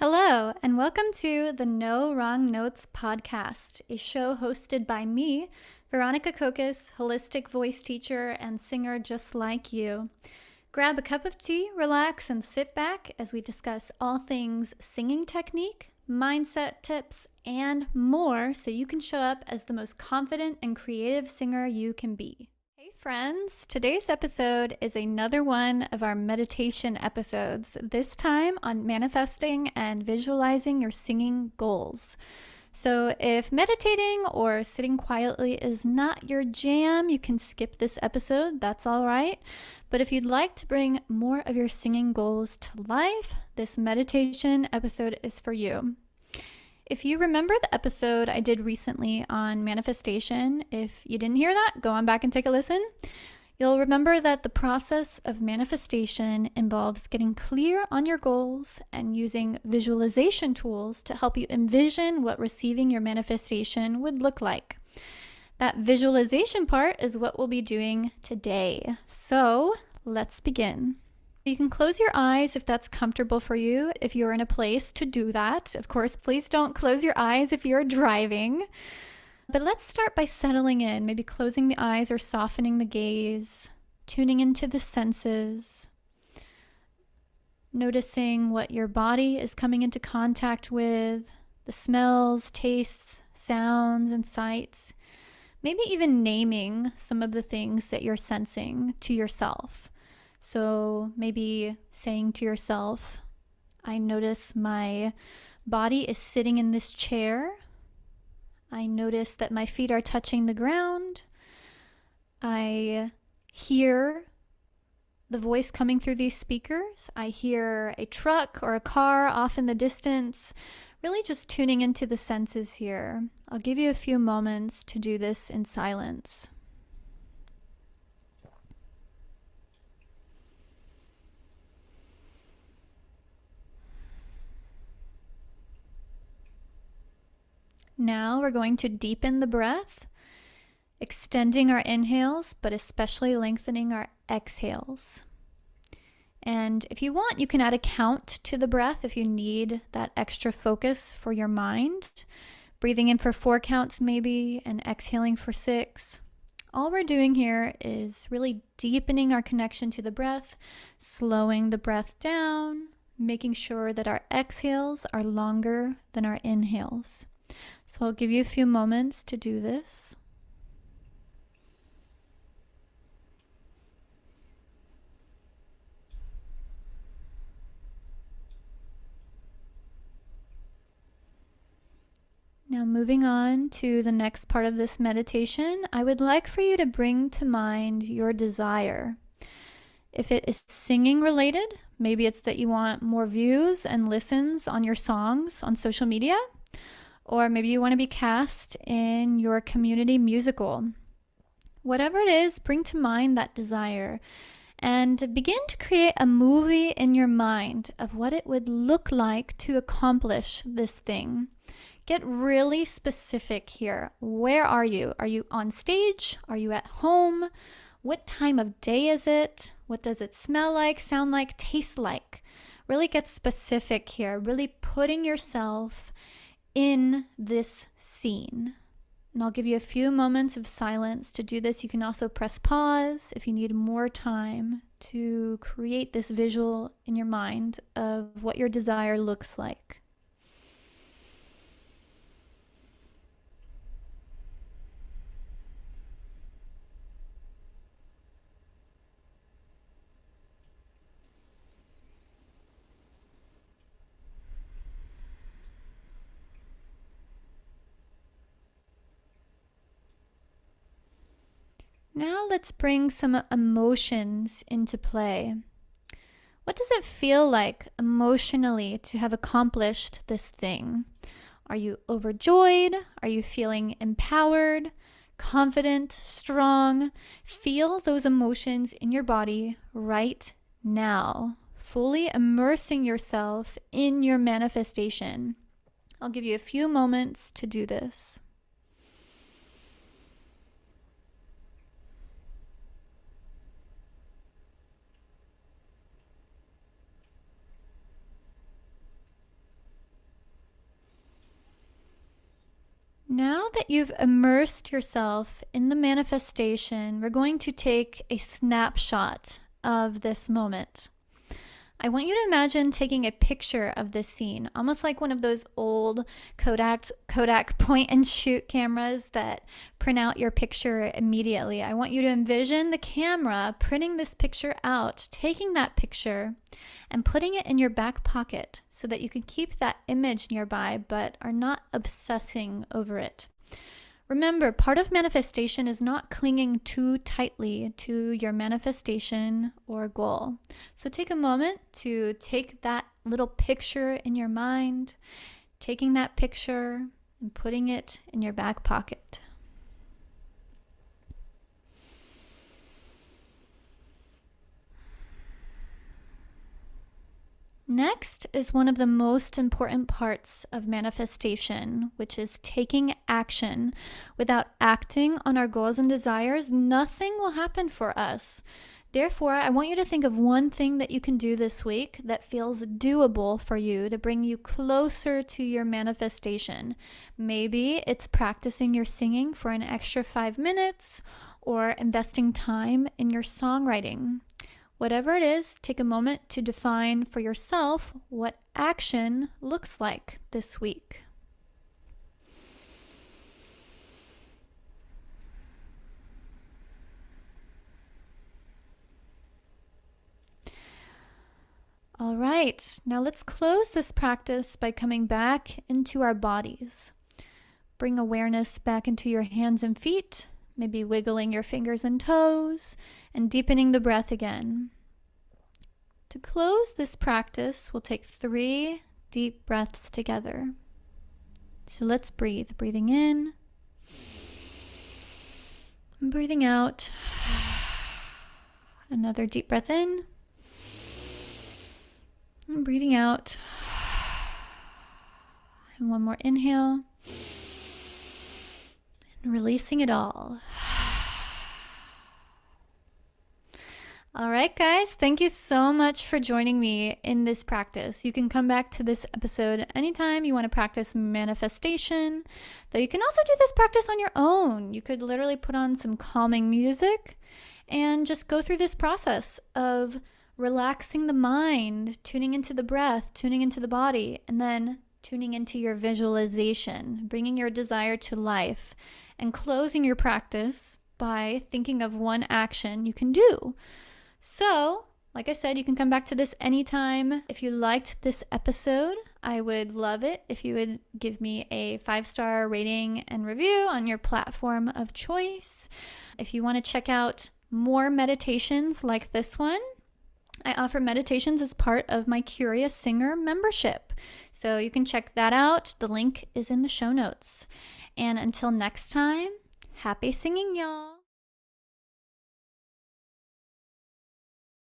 Hello, and welcome to the No Wrong Notes podcast, a show hosted by me, Veronica Kokos, holistic voice teacher and singer just like you. Grab a cup of tea, relax, and sit back as we discuss all things singing technique, mindset tips, and more so you can show up as the most confident and creative singer you can be. Hey friends, today's episode is another one of our meditation episodes, this time on manifesting and visualizing your singing goals. So if meditating or sitting quietly is not your jam, you can skip this episode, that's all right. But if you'd like to bring more of your singing goals to life, this meditation episode is for you. If you remember the episode I did recently on manifestation, if you didn't hear that, go on back and take a listen. You'll remember that the process of manifestation involves getting clear on your goals and using visualization tools to help you envision what receiving your manifestation would look like. That visualization part is what we'll be doing today. So let's begin. You can close your eyes if that's comfortable for you, if you're in a place to do that. Of course, please don't close your eyes if you're driving. But let's start by settling in, maybe closing the eyes or softening the gaze, tuning into the senses, noticing what your body is coming into contact with, the smells, tastes, sounds, and sights. Maybe even naming some of the things that you're sensing to yourself. So maybe saying to yourself, I notice my body is sitting in this chair. I notice that my feet are touching the ground. I hear the voice coming through these speakers. I hear a truck or a car off in the distance. Really just tuning into the senses here. I'll give you a few moments to do this in silence. Now we're going to deepen the breath, extending our inhales, but especially lengthening our exhales. And if you want, you can add a count to the breath if you need that extra focus for your mind. Breathing in for 4 counts maybe, and exhaling for 6. All we're doing here is really deepening our connection to the breath, slowing the breath down, making sure that our exhales are longer than our inhales. So I'll give you a few moments to do this. Now moving on to the next part of this meditation, I would like for you to bring to mind your desire. If it is singing related, maybe it's that you want more views and listens on your songs on social media. Or maybe you want to be cast in your community musical. Whatever it is, bring to mind that desire and begin to create a movie in your mind of what it would look like to accomplish this thing. Get really specific here. Where are you? Are you on stage? Are you at home? What time of day is it? What does it smell like, sound like, taste like? Really get specific here. Really putting yourself in this scene. And I'll give you a few moments of silence to do this. You can also press pause if you need more time to create this visual in your mind of what your desire looks like. Now let's bring some emotions into play. What does it feel like emotionally to have accomplished this thing? Are you overjoyed? Are you feeling empowered, confident, strong? Feel those emotions in your body right now, fully immersing yourself in your manifestation. I'll give you a few moments to do this. that you've immersed yourself in the manifestation, we're going to take a snapshot of this moment. I want you to imagine taking a picture of this scene, almost like one of those old Kodak point and shoot cameras that print out your picture immediately. I want you to envision the camera printing this picture out, taking that picture and putting it in your back pocket so that you can keep that image nearby but are not obsessing over it. Remember, part of manifestation is not clinging too tightly to your manifestation or goal. So take a moment to take that little picture in your mind, taking that picture and putting it in your back pocket. Next is one of the most important parts of manifestation, which is taking action. Without acting on our goals and desires, nothing will happen for us. Therefore, I want you to think of one thing that you can do this week that feels doable for you to bring you closer to your manifestation. Maybe it's practicing your singing for an extra 5 minutes or investing time in your songwriting. Whatever it is, take a moment to define for yourself what action looks like this week. All right, now let's close this practice by coming back into our bodies. Bring awareness back into your hands and feet, maybe wiggling your fingers and toes, and deepening the breath again. To close this practice, we'll take 3 deep breaths together. So let's breathe. Breathing in, and breathing out. Another deep breath in, and breathing out. And one more inhale, and releasing it all. All right, guys, thank you so much for joining me in this practice. You can come back to this episode anytime you want to practice manifestation, though you can also do this practice on your own. You could literally put on some calming music and just go through this process of relaxing the mind, tuning into the breath, tuning into the body, and then tuning into your visualization, bringing your desire to life, and closing your practice by thinking of one action you can do. So, like I said, you can come back to this anytime. If you liked this episode, I would love it if you would give me a 5-star rating and review on your platform of choice. If you want to check out more meditations like this one, I offer meditations as part of my Curious Singer membership. So you can check that out. The link is in the show notes. And until next time, happy singing, y'all.